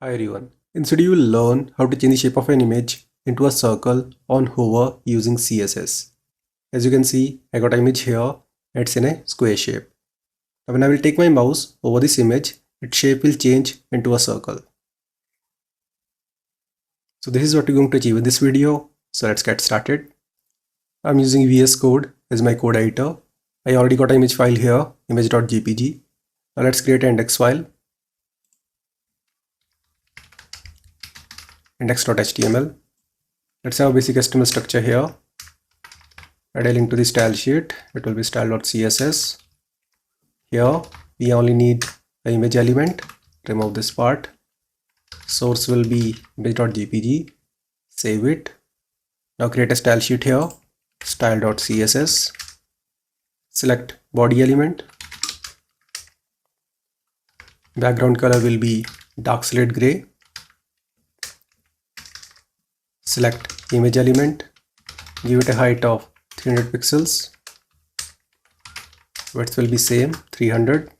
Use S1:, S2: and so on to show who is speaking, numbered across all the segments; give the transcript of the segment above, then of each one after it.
S1: Hi everyone. Instead you will learn how to change the shape of an image into a circle on hover using CSS. As you can see, I got an image here. It's in a square shape. Now when I will take my mouse over this image, its shape will change into a circle. So this is what we're going to achieve in this video. So let's get started. I'm using VS Code as my code editor. I already got an image file here, image.jpg. Now let's create an index file. Index.html. Let's have a basic HTML structure here. Add a link to the style sheet. It will be style.css. Here we only need the image element. Remove this part. Source will be image.jpg. Save it. Now create a style sheet here. Style.css. Select body element. Background color will be dark slate gray. Select image element. Give it a height of 300 pixels. Width will be same, 300.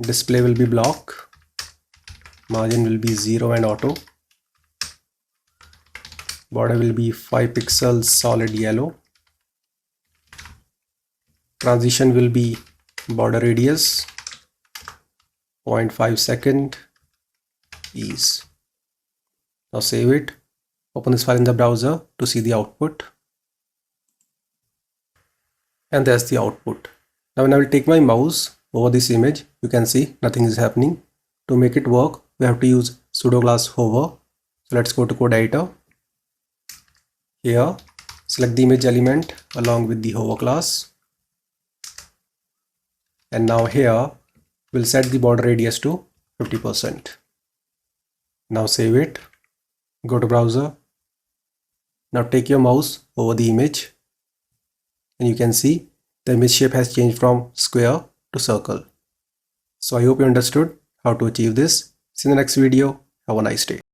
S1: Display will be block. Margin will be 0 and auto. Border will be 5 pixels solid yellow. Transition will be border radius 0.5 second ease. Now save it. Open this file in the browser to see the output. And there's the output. Now when I will take my mouse over this image, you can see nothing is happening. To make it work, we have to use pseudo class hover. So let's go to code editor. Here, select the image element along with the hover class. And now here, we'll set the border radius to 50%. Now save it. Go to browser. Now take your mouse over the image and you can see the image shape has changed from square to circle. So I hope you understood how to achieve this. See you in the next video. Have a nice day.